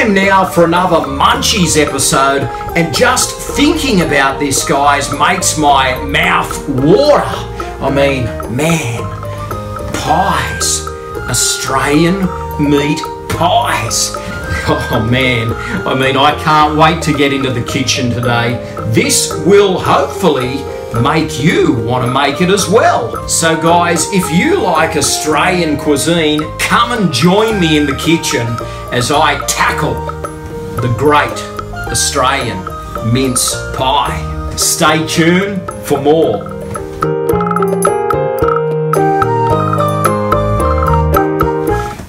time now for another Munchies episode, and just thinking about this, guys, makes my mouth water. I mean, man, pies, Australian meat pies. Oh man, I mean, I can't wait to get into the kitchen today. This will hopefully make you want to make it as well. So guys, if you like Australian cuisine, come and join me in the kitchen as I tackle the great Australian mince pie. Stay tuned for more.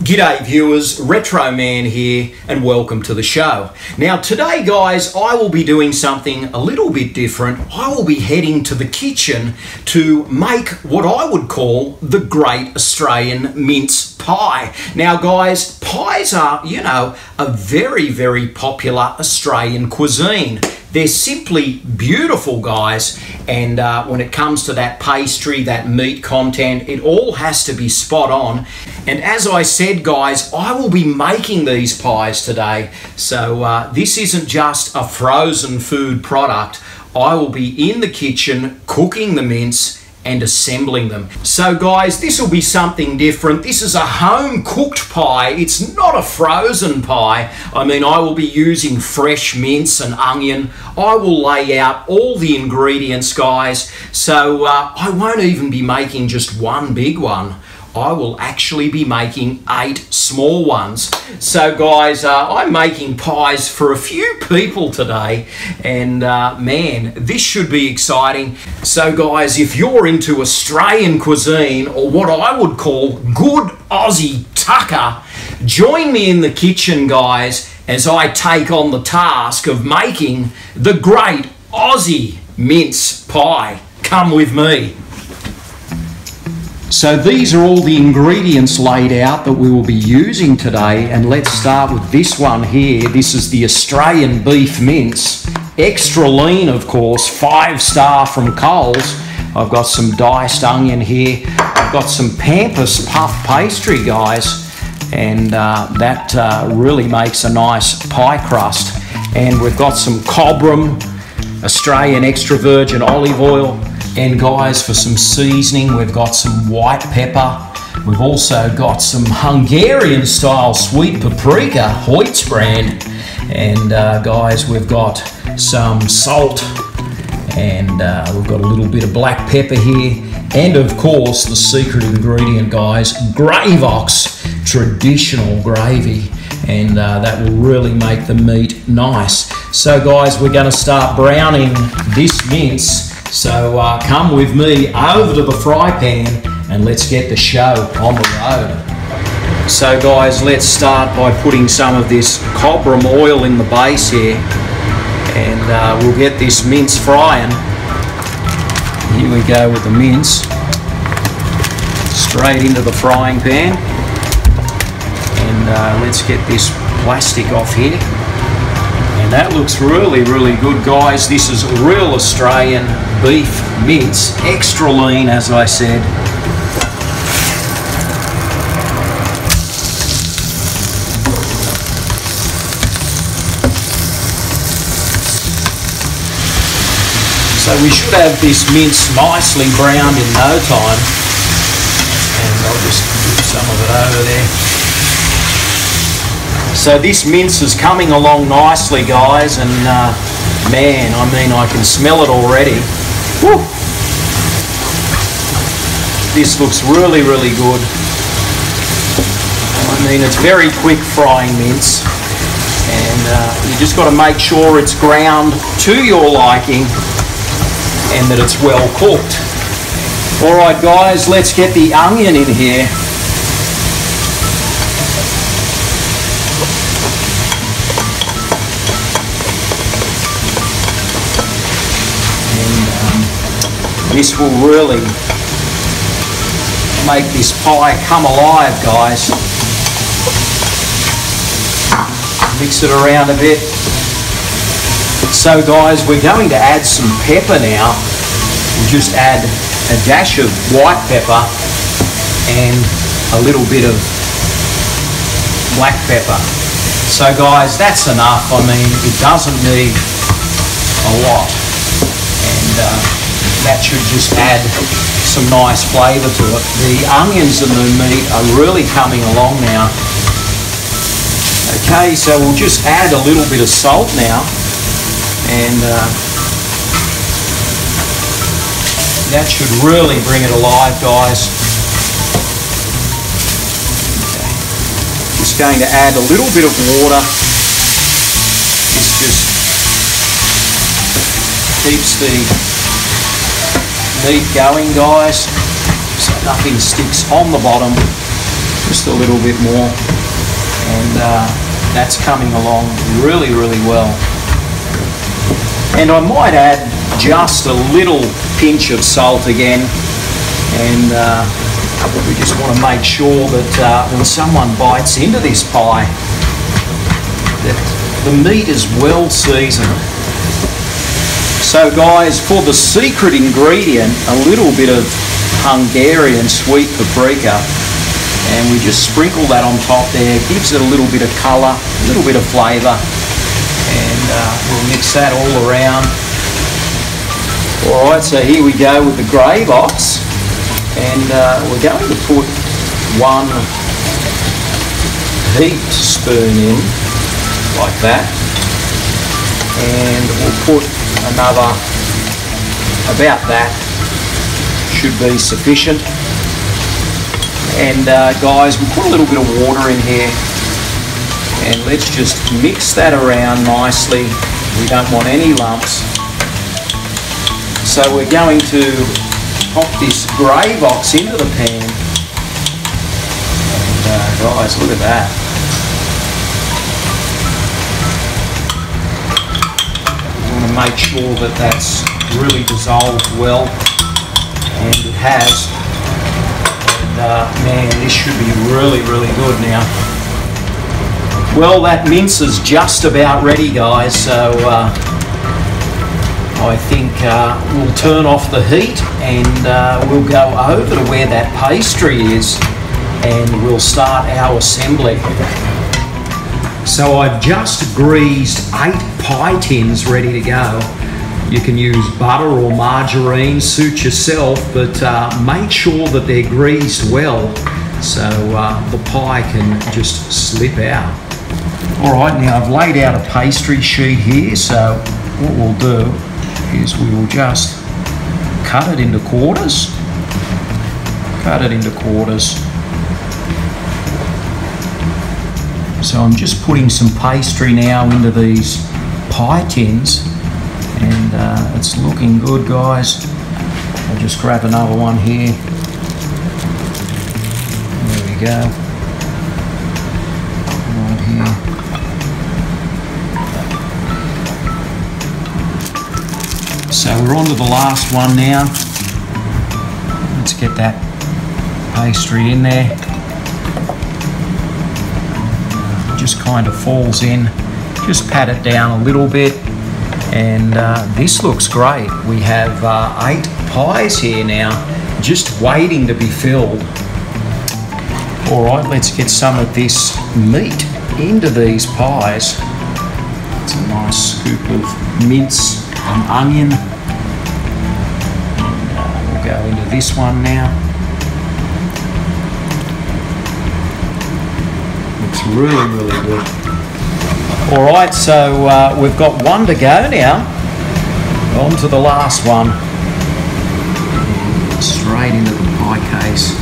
G'day viewers, Retro Man here and welcome to the show. Now today guys, I will be doing something a little bit different. I will be heading to the kitchen to make what I would call the Great Australian Mince Pie. Now guys, pies are, you know, a very, very popular Australian cuisine. They're simply beautiful, guys, and when it comes to that pastry, that meat content, it all has to be spot on. And as I said, guys, I will be making these pies today, so this isn't just a frozen food product. I will be in the kitchen cooking the mince and assembling them. So guys, this will be something different. This is a home cooked pie. It's not a frozen pie. I mean, I will be using fresh mince and onion. I will lay out all the ingredients, guys. So I won't even be making just one big one. I will actually be making 8 small ones. So guys, I'm making pies for a few people today, and man, this should be exciting. So guys, if you're into Australian cuisine, or what I would call good Aussie tucker, join me in the kitchen, guys, as I take on the task of making the great Aussie mince pie. Come with me. So these are all the ingredients laid out that we will be using today, and let's start with this one here. This is the Australian beef mince, extra lean of course, 5-star from Coles. I've got some diced onion here, I've got some Pampas puff pastry, guys, and that really makes a nice pie crust. And we've got some cobram, Australian extra virgin olive oil. And guys, for some seasoning, we've got some white pepper. We've also got some Hungarian style sweet paprika, Hoyt's brand. And guys, we've got some salt, and we've got a little bit of black pepper here. And of course, the secret ingredient, guys, Gravox traditional gravy. And that will really make the meat nice. So guys, we're going to start browning this mince. So come with me over to the fry pan and let's get the show on the road. So guys, let's start by putting some of this cobram oil in the base here, and we'll get this mince frying. Here we go with the mince, straight into the frying pan, and let's get this plastic off here. And that looks really, really good, guys. This is real Australian beef mince, extra lean, as I said. So we should have this mince nicely browned in no time. And I'll just put some of it over there. So this mince is coming along nicely, guys, and man, I mean, I can smell it already. Woo! This looks really, really good. I mean, it's very quick frying mince, and you just got to make sure it's ground to your liking and that it's well cooked. All right, guys, let's get the onion in here. This will really make this pie come alive, guys. Mix it around a bit. So guys, we're going to add some pepper now. We'll just add a dash of white pepper and a little bit of black pepper. So guys, that's enough. I mean, it doesn't need a lot, and that should just add some nice flavour to it. The onions and the meat are really coming along now. Okay, so we'll just add a little bit of salt now, and that should really bring it alive, guys. Just going to add a little bit of water. This just keeps the meat going, guys, so nothing sticks on the bottom. Just a little bit more, and that's coming along really, really well. And I might add just a little pinch of salt again, and we just want to make sure that when someone bites into this pie, that the meat is well seasoned. So guys, for the secret ingredient, a little bit of Hungarian sweet paprika, and we just sprinkle that on top there. Gives it a little bit of colour, a little bit of flavour, and we'll mix that all around. Alright, so here we go with the gravy box, and we're going to put 1 heaped spoon in, like that, and we'll put another, about that, should be sufficient. And guys, we'll put a little bit of water in here, and let's just mix that around nicely. We don't want any lumps. So we're going to pop this gravy box into the pan, and guys, look at that. We want to make sure that that's really dissolved well, and it has. And man, this should be really, really good now. Well, that mince is just about ready, guys, so I think we'll turn off the heat, and we'll go over to where that pastry is, and we'll start our assembly. So I've just greased 8 pie tins ready to go. You can use butter or margarine, suit yourself, but make sure that they're greased well, so the pie can just slip out. All right, now I've laid out a pastry sheet here, so what we'll do is we will just cut it into quarters. So I'm just putting some pastry now into these pie tins, and it's looking good, guys. I'll just grab another one here. There we go. Right here. So we're on to the last one now. Let's get that pastry in there. Just kind of falls in. Just pat it down a little bit, and this looks great. We have 8 pies here now, just waiting to be filled. All right, let's get some of this meat into these pies. It's a nice scoop of mince and onion. And we'll go into this one now. Looks really, really good. All right, so we've got one to go now. On to the last one. Straight into the pie case.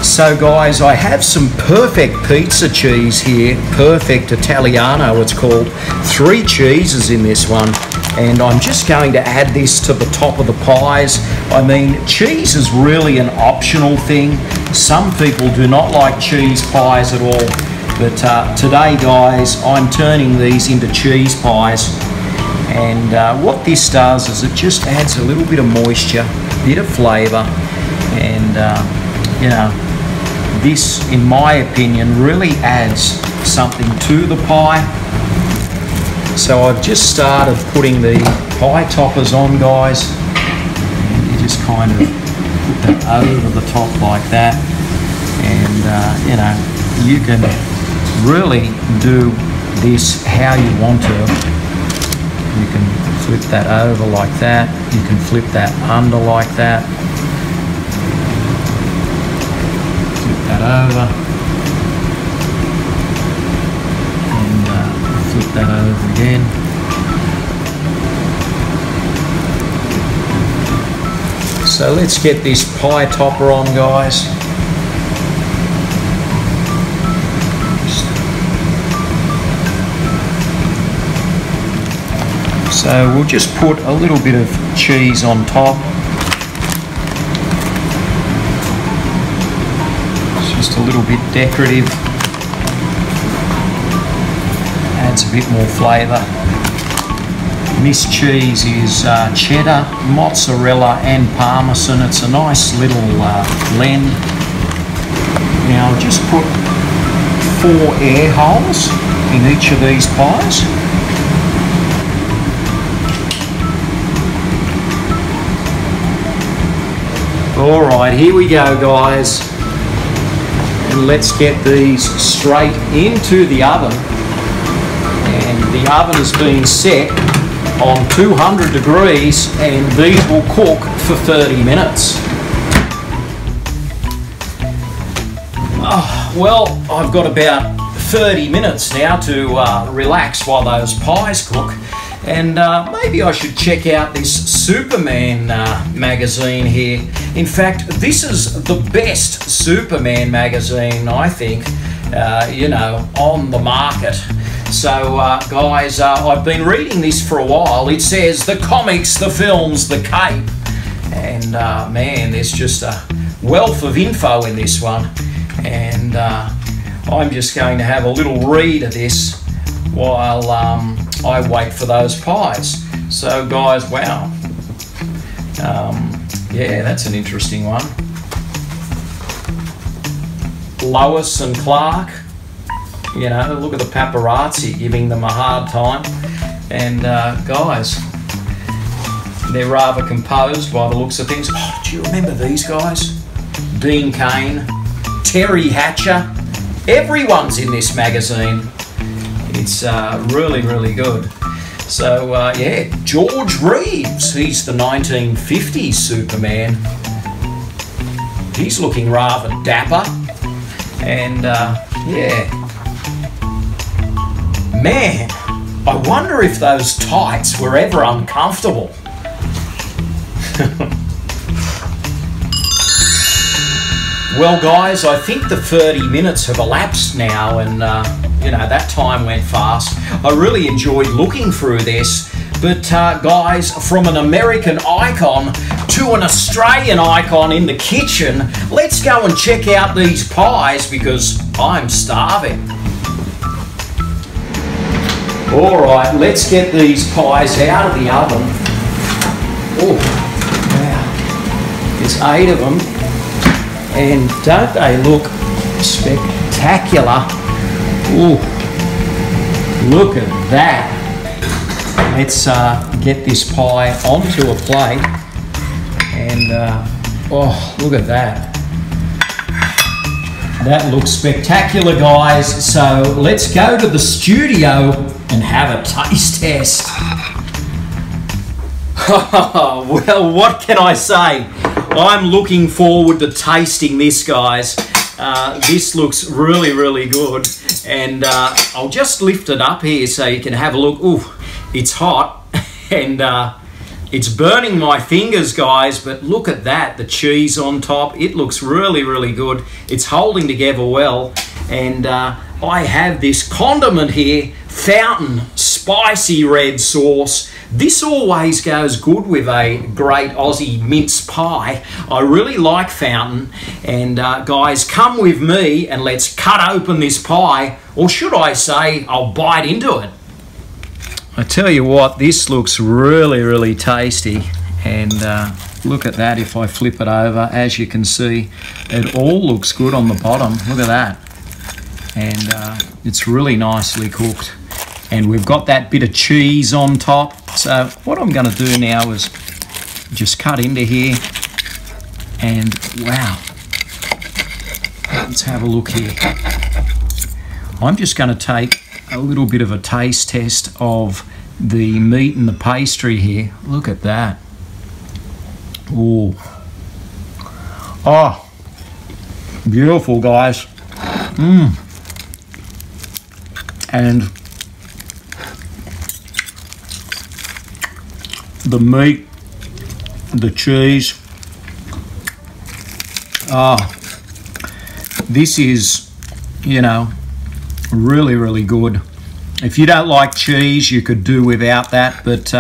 So guys, I have some perfect pizza cheese here, perfect Italiano it's called. 3 cheeses in this one, and I'm just going to add this to the top of the pies. I mean, cheese is really an optional thing. Some people do not like cheese pies at all, but today guys, I'm turning these into cheese pies. And what this does is it just adds a little bit of moisture, a bit of flavour, and you know, this, in my opinion, really adds something to the pie. So I've just started putting the pie toppers on, guys. And you just kind of put that over the top like that. And, you know, you can really do this how you want to. You can flip that over like that. You can flip that under like that. Flip that over. And flip that over again. So let's get this pie topper on, guys. So we'll just put a little bit of cheese on top. It's just a little bit decorative. Adds a bit more flavour. This cheese is cheddar, mozzarella and parmesan. It's a nice little blend. Now I'll just put 4 air holes in each of these pies. Alright, here we go, guys. And let's get these straight into the oven. And the oven is being set on 200 degrees and these will cook for 30 minutes. Well, I've got about 30 minutes now to relax while those pies cook, and maybe I should check out this Superman magazine here. In fact, this is the best Superman magazine, I think, you know, on the market. So guys, I've been reading this for a while. It says the comics, the films, the cape, and man, there's just a wealth of info in this one, and I'm just going to have a little read of this while I wait for those pies. So guys, wow, yeah, that's an interesting one. Lois and Clark. You know, look at the paparazzi giving them a hard time. And guys, they're rather composed by the looks of things. Oh, do you remember these guys? Dean Cain, Terry Hatcher. Everyone's in this magazine. It's really, really good. So yeah, George Reeves, he's the 1950s Superman. He's looking rather dapper. And yeah. Man, I wonder if those tights were ever uncomfortable. Well guys, I think the 30 minutes have elapsed now, and you know, that time went fast. I really enjoyed looking through this, but guys, from an American icon to an Australian icon in the kitchen, let's go and check out these pies because I'm starving. Alright, let's get these pies out of the oven. Oh, wow. There's 8 of them. And don't they look spectacular? Ooh, look at that. Let's get this pie onto a plate. And, oh, look at that. That looks spectacular, guys. So let's go to the studio and have a taste test. Well, what can I say? I'm looking forward to tasting this, guys. This looks really, really good. And I'll just lift it up here so you can have a look. Ooh, it's hot and it's burning my fingers, guys, but look at that, the cheese on top. It looks really, really good. It's holding together well. And I have this condiment here, Fountain Spicy Red Sauce. This always goes good with a great Aussie mince pie. I really like Fountain. And guys, come with me and let's cut open this pie. Or should I say, I'll bite into it. I tell you what, this looks really, really tasty. And look at that if I flip it over. As you can see, it all looks good on the bottom. Look at that. And it's really nicely cooked. And we've got that bit of cheese on top. So what I'm going to do now is just cut into here. And wow. Let's have a look here. I'm just going to take a little bit of a taste test of the meat and the pastry here. Look at that. Ooh. Oh, beautiful, guys. And the meat, the cheese. This is, you know, really, really good. If you don't like cheese, you could do without that, but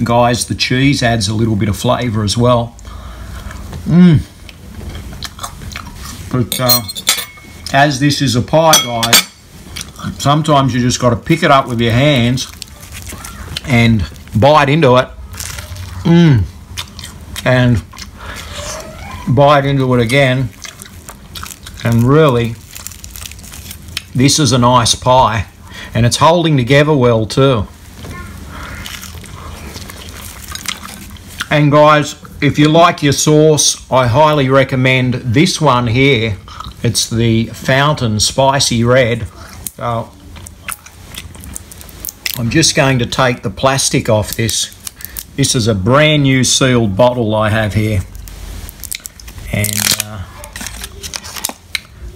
guys, the cheese adds a little bit of flavour as well. But as this is a pie, guys, sometimes you just got to pick it up with your hands and bite into it. And bite into it again. And really, this is a nice pie. And it's holding together well too. And guys, if you like your sauce, I highly recommend this one here. It's the Fountain Spicy Red. So I'm just going to take the plastic off this. This is a brand new sealed bottle I have here. And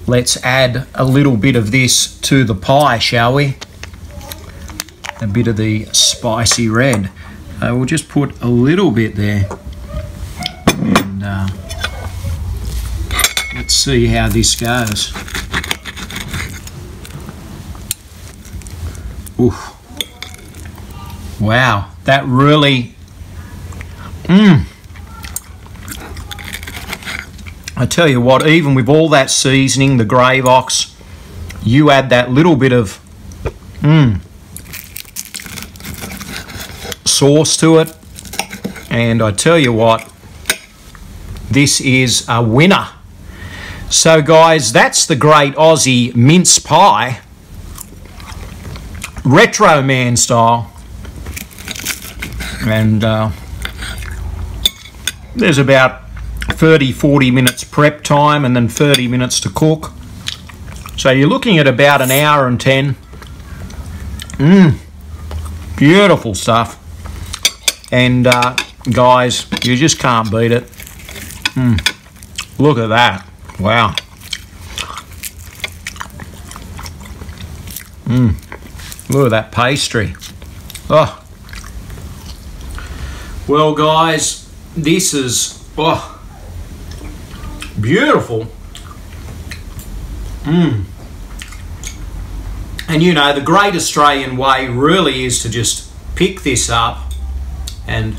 let's add a little bit of this to the pie, shall we? A bit of the spicy red. We'll just put a little bit there. And let's see how this goes. Oof. Wow, that really... I tell you what, even with all that seasoning, the grey ox, you add that little bit of sauce to it, and I tell you what, this is a winner. So guys, that's the Great Aussie Mince Pie, Retro Man style. And there's about 30-40 minutes prep time and then 30 minutes to cook. So you're looking at about an hour and 10. Beautiful stuff. And guys, you just can't beat it. Look at that. Wow. Look at that pastry. Oh. Well guys, this is beautiful. And you know, the great Australian way really is to just pick this up, and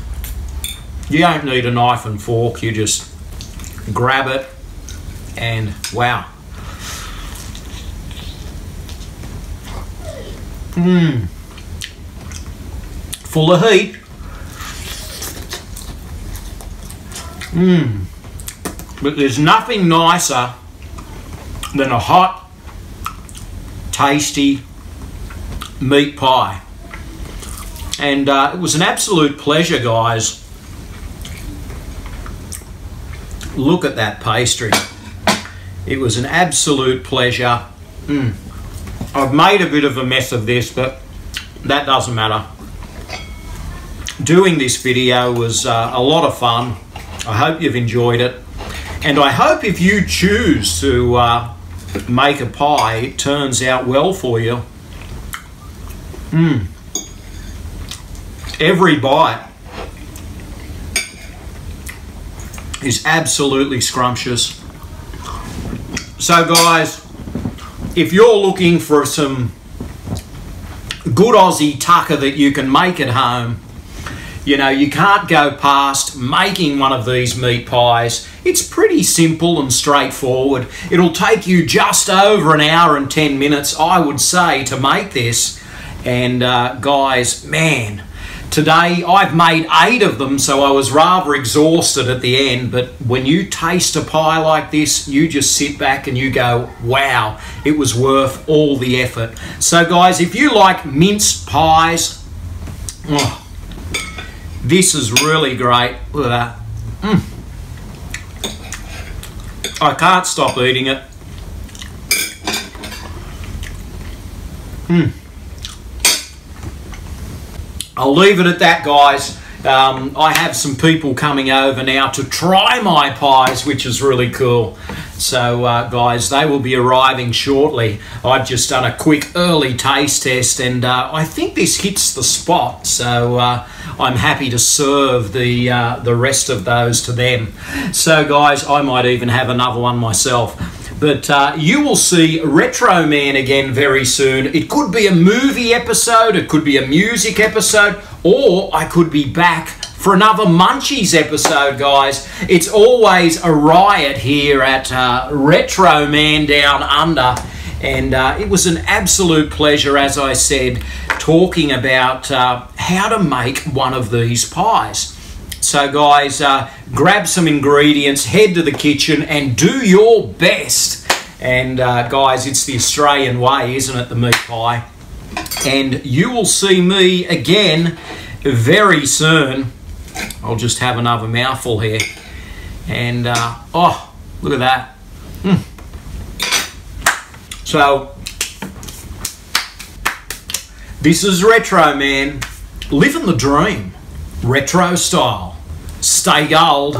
you don't need a knife and fork, you just grab it and wow. Full of heat. But there's nothing nicer than a hot, tasty meat pie. And it was an absolute pleasure, guys. Look at that pastry. It was an absolute pleasure. I've made a bit of a mess of this, but that doesn't matter. Doing this video was a lot of fun. I hope you've enjoyed it. And I hope if you choose to make a pie, it turns out well for you. Every bite is absolutely scrumptious. So guys, if you're looking for some good Aussie tucker that you can make at home, you know, you can't go past making one of these meat pies. It's pretty simple and straightforward. It'll take you just over an hour and 10 minutes, I would say, to make this. And guys, man, today I've made 8 of them, so I was rather exhausted at the end. But when you taste a pie like this, you just sit back and you go, wow, it was worth all the effort. So guys, if you like minced pies, this is really great. Look at that. I can't stop eating it. I'll leave it at that, guys. I have some people coming over now to try my pies, which is really cool. So, guys, they will be arriving shortly. I've just done a quick early taste test, and I think this hits the spot. So, I'm happy to serve the rest of those to them. So, guys, I might even have another one myself. But you will see Retro Man again very soon. It could be a movie episode, it could be a music episode, or I could be back for another Munchies episode, guys. It's always a riot here at Retro Man Down Under. And it was an absolute pleasure, as I said, talking about how to make one of these pies. So guys, grab some ingredients, head to the kitchen and do your best. And guys, it's the Australian way, isn't it, the meat pie? And you will see me again very soon. I'll just have another mouthful here. And, oh, look at that. So, this is Retro Man, living the dream, retro style. Stay gold.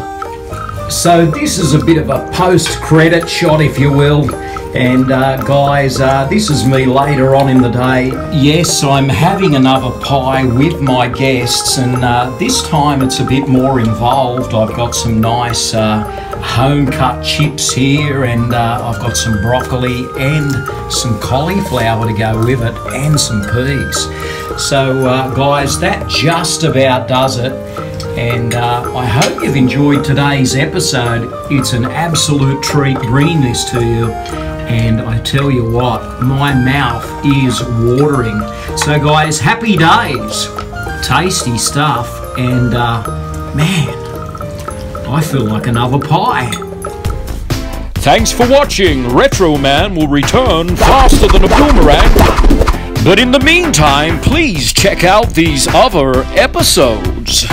So this is a bit of a post-credit shot, if you will. And guys, this is me later on in the day. Yes, I'm having another pie with my guests, and this time it's a bit more involved. I've got some nice home-cut chips here, and I've got some broccoli and some cauliflower to go with it, and some peas. So guys, that just about does it. And I hope you've enjoyed today's episode. It's an absolute treat bringing this to you. And I tell you what, my mouth is watering. So guys, happy days. Tasty stuff. And man, I feel like another pie. Thanks for watching. Retro Man will return faster than a boomerang. But in the meantime, please check out these other episodes.